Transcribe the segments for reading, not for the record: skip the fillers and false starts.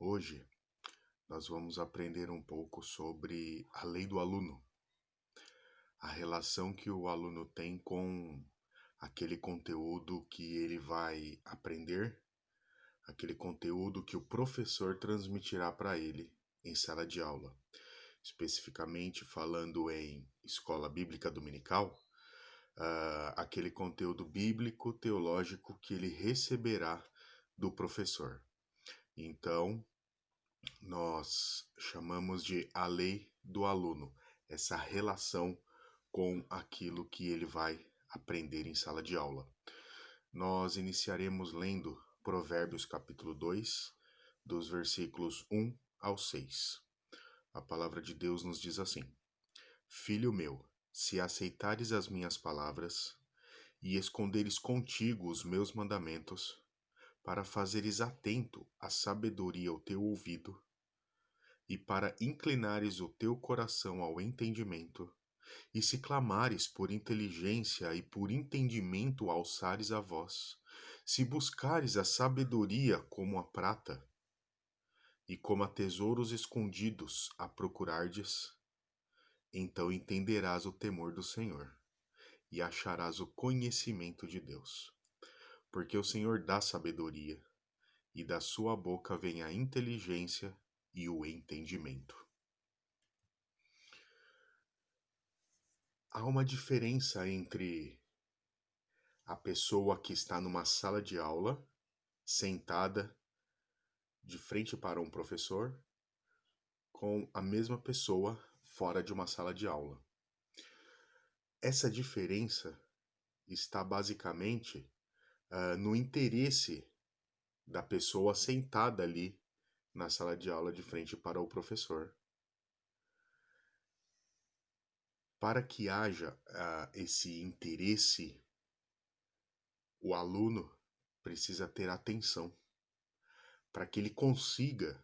Hoje nós vamos aprender um pouco sobre a lei do aluno, a relação que o aluno tem com aquele conteúdo que ele vai aprender, aquele conteúdo que o professor transmitirá para ele em sala de aula. Especificamente falando em escola bíblica dominical, aquele conteúdo bíblico teológico que ele receberá do professor. Então, nós chamamos de a lei do aluno, essa relação com aquilo que ele vai aprender em sala de aula. Nós iniciaremos lendo Provérbios capítulo 2, dos versículos 1 ao 6. A palavra de Deus nos diz assim: Filho meu, se aceitares as minhas palavras e esconderes contigo os meus mandamentos, para fazeres atento à sabedoria o teu ouvido, e para inclinares o teu coração ao entendimento, e se clamares por inteligência e por entendimento alçares a voz, se buscares a sabedoria como a prata, e como a tesouros escondidos a procurardes, então entenderás o temor do Senhor, e acharás o conhecimento de Deus. Porque o Senhor dá sabedoria, e da sua boca vem a inteligência e o entendimento. Há uma diferença entre a pessoa que está numa sala de aula, sentada de frente para um professor, com a mesma pessoa fora de uma sala de aula. Essa diferença está basicamente no interesse da pessoa sentada ali na sala de aula de frente para o professor. Para que haja esse interesse, o aluno precisa ter atenção, para que ele consiga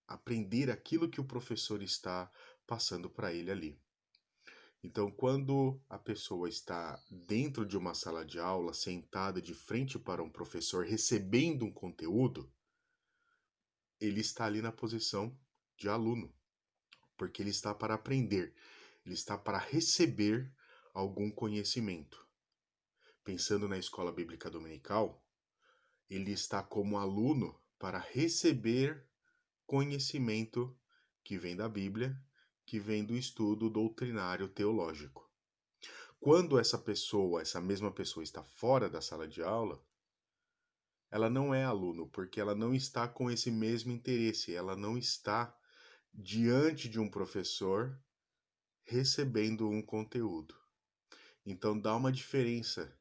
aprender aquilo que o professor está passando para ele ali. Então, quando a pessoa está dentro de uma sala de aula, sentada de frente para um professor, recebendo um conteúdo, ele está ali na posição de aluno, porque ele está para aprender, ele está para receber algum conhecimento. Pensando na escola bíblica dominical, ele está como aluno para receber conhecimento que vem da Bíblia, que vem do estudo doutrinário teológico. Quando essa mesma pessoa está fora da sala de aula, ela não é aluno, porque ela não está com esse mesmo interesse, ela não está diante de um professor recebendo um conteúdo. Então dá uma diferença.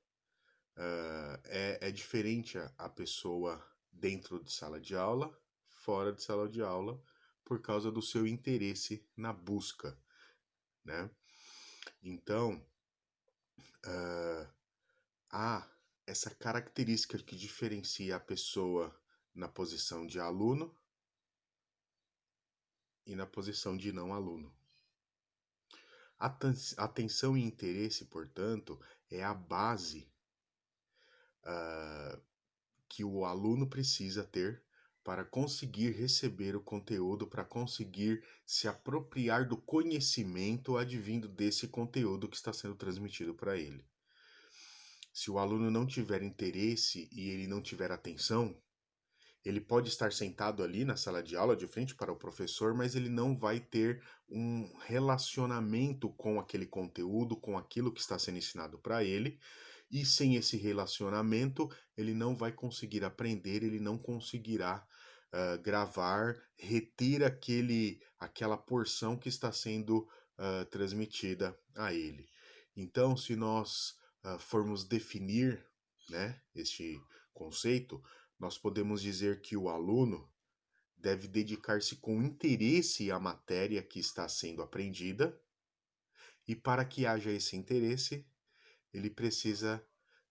É diferente a pessoa dentro de sala de aula, fora de sala de aula, por causa do seu interesse na busca, né? Então, há essa característica que diferencia a pessoa na posição de aluno e na posição de não aluno. Atenção e interesse, portanto, é a base que o aluno precisa ter para conseguir receber o conteúdo, para conseguir se apropriar do conhecimento advindo desse conteúdo que está sendo transmitido para ele. Se o aluno não tiver interesse e ele não tiver atenção, ele pode estar sentado ali na sala de aula de frente para o professor, mas ele não vai ter um relacionamento com aquele conteúdo, com aquilo que está sendo ensinado para ele, e sem esse relacionamento, ele não vai conseguir aprender, ele não conseguirá gravar, reter aquela porção que está sendo transmitida a ele. Então, se nós formos definir, né, este conceito, nós podemos dizer que o aluno deve dedicar-se com interesse à matéria que está sendo aprendida, e para que haja esse interesse, ele precisa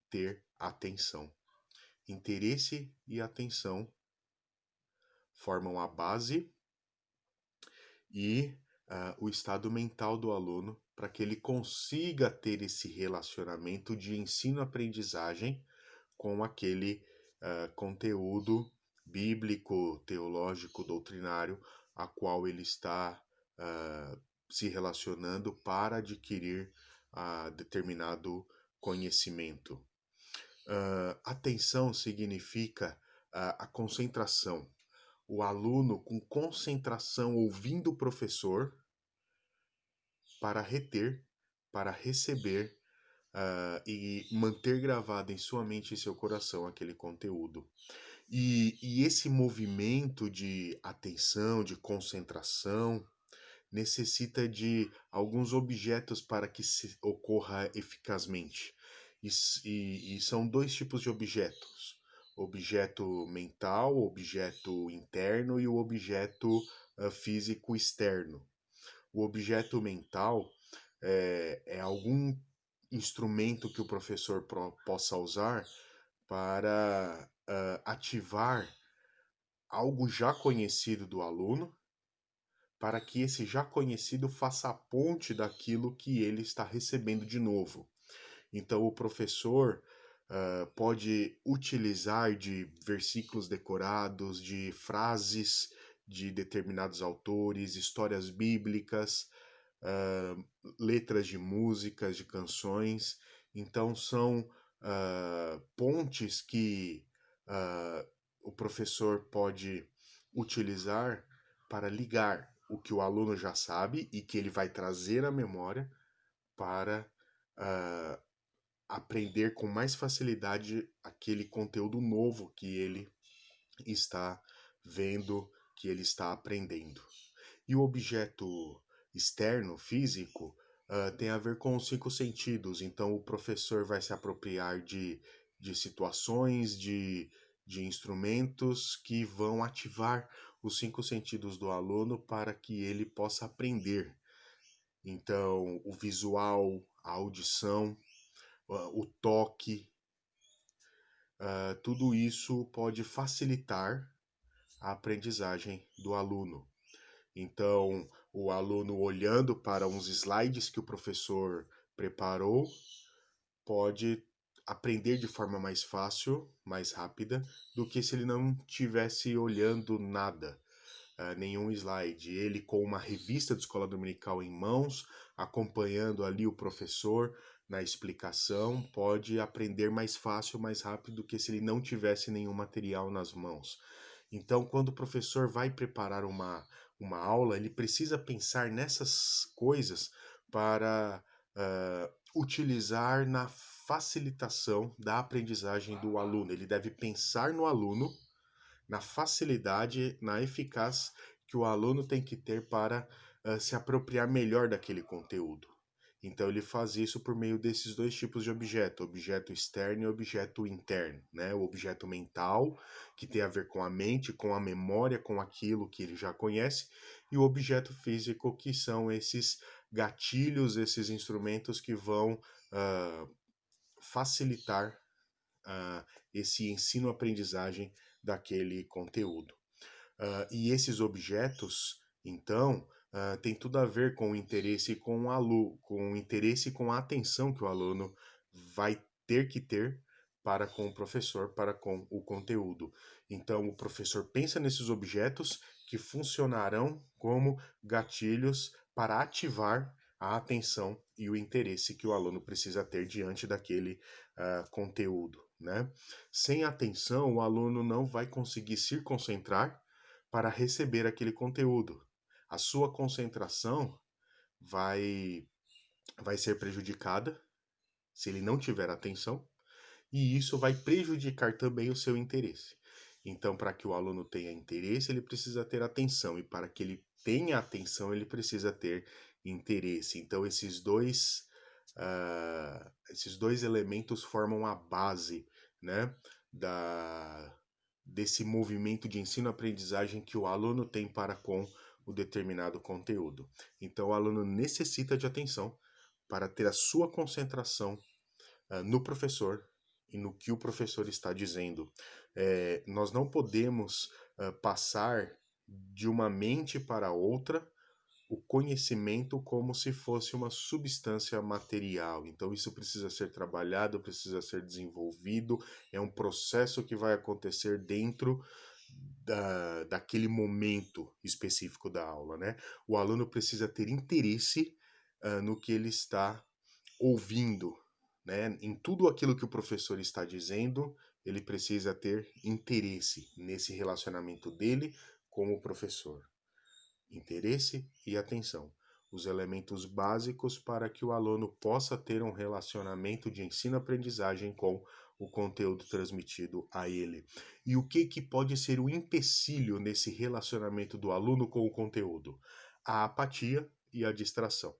ter atenção. Interesse e atenção formam a base e o estado mental do aluno para que ele consiga ter esse relacionamento de ensino-aprendizagem com aquele conteúdo bíblico, teológico, doutrinário, a qual ele está ah, se relacionando para adquirir determinado conhecimento. Atenção significa a concentração. O aluno com concentração ouvindo o professor para reter, para receber e manter gravado em sua mente e seu coração aquele conteúdo. E esse movimento de atenção, de concentração, necessita de alguns objetos para que se ocorra eficazmente. E são dois tipos de objetos: objeto mental, objeto interno e o objeto físico externo. O objeto mental é algum instrumento que o professor possa usar para ativar algo já conhecido do aluno, para que esse já conhecido faça a ponte daquilo que ele está recebendo de novo. Então, o professor pode utilizar de versículos decorados, de frases de determinados autores, histórias bíblicas, letras de músicas, de canções. Então, são pontes que o professor pode utilizar para ligar o que o aluno já sabe e que ele vai trazer à memória para aprender com mais facilidade aquele conteúdo novo que ele está vendo, que ele está aprendendo. E o objeto externo, físico, tem a ver com os cinco sentidos. Então, o professor vai se apropriar de situações, de instrumentos que vão ativar os cinco sentidos do aluno para que ele possa aprender. Então, o visual, a audição, o toque, tudo isso pode facilitar a aprendizagem do aluno. Então, o aluno olhando para uns slides que o professor preparou pode aprender de forma mais fácil, mais rápida, do que se ele não tivesse olhando nada, nenhum slide. Ele com uma revista de escola dominical em mãos, acompanhando ali o professor na explicação, pode aprender mais fácil, mais rápido do que se ele não tivesse nenhum material nas mãos. Então, quando o professor vai preparar uma aula, ele precisa pensar nessas coisas para utilizar na facilitação da aprendizagem do aluno. Ele deve pensar no aluno, na facilidade, na eficácia que o aluno tem que ter para se apropriar melhor daquele conteúdo. Então ele faz isso por meio desses dois tipos de objeto, objeto externo e objeto interno, né? O objeto mental, que tem a ver com a mente, com a memória, com aquilo que ele já conhece, e o objeto físico, que são esses gatilhos, esses instrumentos que vão facilitar esse ensino-aprendizagem daquele conteúdo. E esses objetos, então, tem tudo a ver com o interesse com o aluno, com o interesse e com a atenção que o aluno vai ter que ter para com o professor, para com o conteúdo. Então, o professor pensa nesses objetos que funcionarão como gatilhos para ativar a atenção e o interesse que o aluno precisa ter diante daquele conteúdo, né? Sem atenção, o aluno não vai conseguir se concentrar para receber aquele conteúdo. A sua concentração vai ser prejudicada se ele não tiver atenção, e isso vai prejudicar também o seu interesse. Então, para que o aluno tenha interesse, ele precisa ter atenção, e para que ele tenha atenção, ele precisa ter interesse. Então, esses dois elementos formam a base, né, desse movimento de ensino-aprendizagem que o aluno tem para com o determinado conteúdo. Então, o aluno necessita de atenção para ter a sua concentração no professor e no que o professor está dizendo. Nós não podemos passar de uma mente para outra o conhecimento como se fosse uma substância material. Então, isso precisa ser trabalhado, precisa ser desenvolvido, é um processo que vai acontecer dentro daquele momento específico da aula, né? O aluno precisa ter interesse no que ele está ouvindo, né? Em tudo aquilo que o professor está dizendo, ele precisa ter interesse nesse relacionamento dele com o professor. Interesse e atenção. Os elementos básicos para que o aluno possa ter um relacionamento de ensino-aprendizagem com o conteúdo transmitido a ele. E o que pode ser o empecilho nesse relacionamento do aluno com o conteúdo? A apatia e a distração.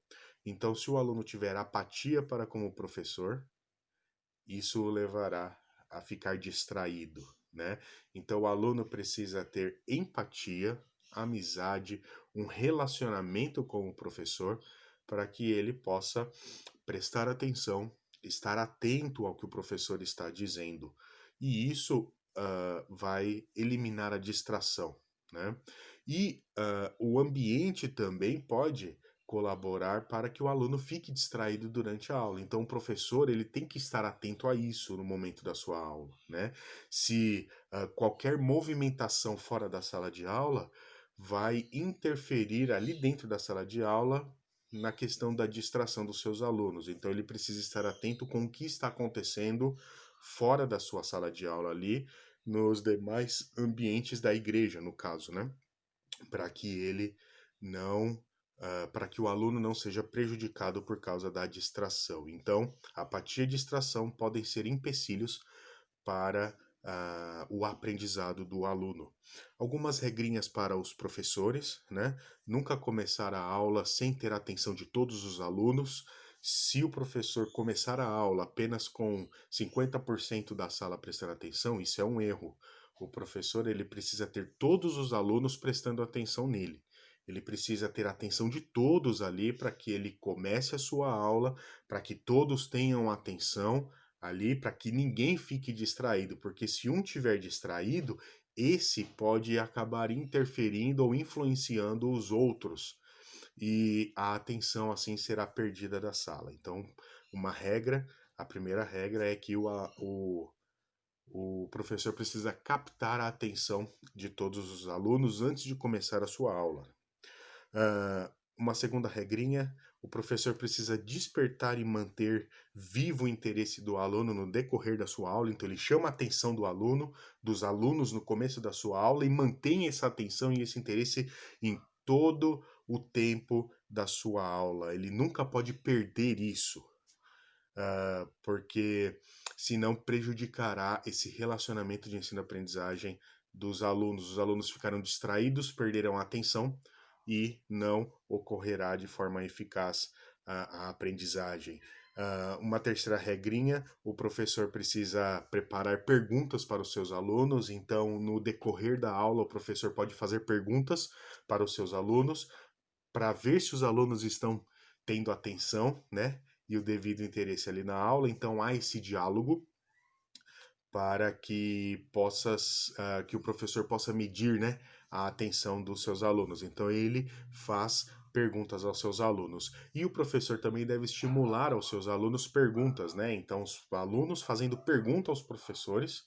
Então, se o aluno tiver apatia para com o professor, isso o levará a ficar distraído, né? Então o aluno precisa ter empatia, amizade, um relacionamento com o professor para que ele possa prestar atenção, estar atento ao que o professor está dizendo. E isso vai eliminar a distração, né? E o ambiente também pode colaborar para que o aluno fique distraído durante a aula. Então, o professor ele tem que estar atento a isso no momento da sua aula, né? Se qualquer movimentação fora da sala de aula vai interferir ali dentro da sala de aula na questão da distração dos seus alunos. Então, ele precisa estar atento com o que está acontecendo fora da sua sala de aula ali, nos demais ambientes da igreja, no caso, né? Para que ele não para que o aluno não seja prejudicado por causa da distração. Então, apatia e distração podem ser empecilhos para o aprendizado do aluno. Algumas regrinhas para os professores, né? Nunca começar a aula sem ter a atenção de todos os alunos. Se o professor começar a aula apenas com 50% da sala prestando atenção, isso é um erro. O professor ele precisa ter todos os alunos prestando atenção nele. Ele precisa ter a atenção de todos ali para que ele comece a sua aula, para que todos tenham atenção ali, para que ninguém fique distraído, porque se um tiver distraído, esse pode acabar interferindo ou influenciando os outros e a atenção assim será perdida da sala. Então, a primeira regra é que o professor precisa captar a atenção de todos os alunos antes de começar a sua aula. Uma segunda regrinha, o professor precisa despertar e manter vivo o interesse do aluno no decorrer da sua aula, então ele chama a atenção dos alunos no começo da sua aula e mantém essa atenção e esse interesse em todo o tempo da sua aula. Ele nunca pode perder isso, porque senão prejudicará esse relacionamento de ensino-aprendizagem dos alunos. Os alunos ficarão distraídos, perderão a atenção e não ocorrerá de forma eficaz a aprendizagem. Uma terceira regrinha, o professor precisa preparar perguntas para os seus alunos, então no decorrer da aula o professor pode fazer perguntas para os seus alunos para ver se os alunos estão tendo atenção, né? E o devido interesse ali na aula, então há esse diálogo para que que o professor possa medir, né, a atenção dos seus alunos. Então ele faz perguntas aos seus alunos. E o professor também deve estimular aos seus alunos perguntas, né? Então os alunos fazendo pergunta aos professores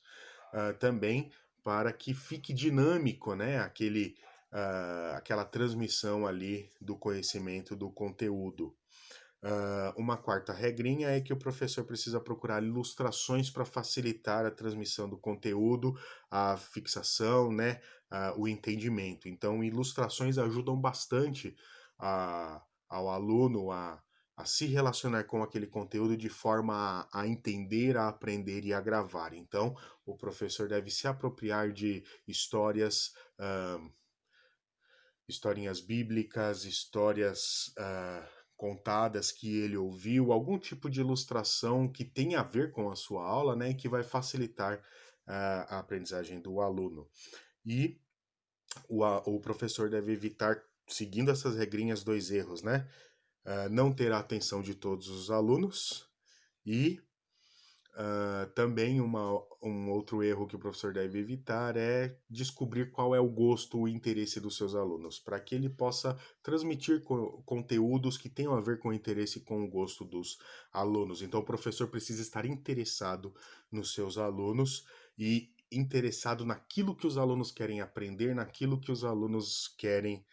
também para que fique dinâmico, né, aquela transmissão ali do conhecimento do conteúdo. Uma quarta regrinha é que o professor precisa procurar ilustrações para facilitar a transmissão do conteúdo, a fixação, né, o entendimento. Então, ilustrações ajudam bastante ao aluno a se relacionar com aquele conteúdo de forma a entender, a aprender e a gravar. Então, o professor deve se apropriar de historinhas bíblicas, histórias contadas que ele ouviu, algum tipo de ilustração que tenha a ver com a sua aula, né, e que vai facilitar a aprendizagem do aluno. E o professor deve evitar, seguindo essas regrinhas, dois erros, né? Não ter a atenção de todos os alunos e também um outro erro que o professor deve evitar é descobrir qual é o gosto, o interesse dos seus alunos, para que ele possa transmitir conteúdos que tenham a ver com o interesse e com o gosto dos alunos. Então, o professor precisa estar interessado nos seus alunos e interessado naquilo que os alunos querem aprender, naquilo que os alunos querem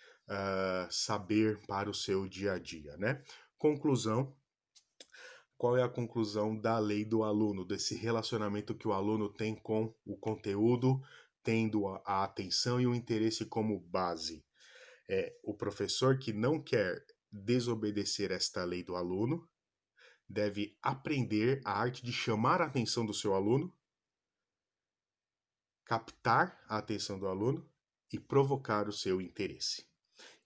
saber para o seu dia a dia, né? Conclusão, qual é a conclusão da lei do aluno, desse relacionamento que o aluno tem com o conteúdo, tendo a atenção e o interesse como base? É o professor que não quer desobedecer esta lei do aluno, deve aprender a arte de chamar a atenção do seu aluno, captar a atenção do aluno e provocar o seu interesse.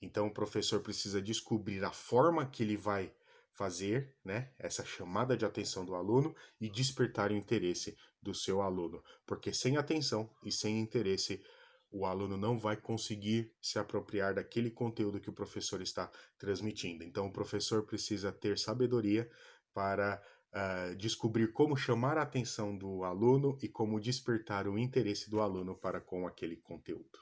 Então, o professor precisa descobrir a forma que ele vai fazer, né, essa chamada de atenção do aluno e despertar o interesse do seu aluno. Porque sem atenção e sem interesse, o aluno não vai conseguir se apropriar daquele conteúdo que o professor está transmitindo. Então, o professor precisa ter sabedoria para descobrir como chamar a atenção do aluno e como despertar o interesse do aluno para com aquele conteúdo.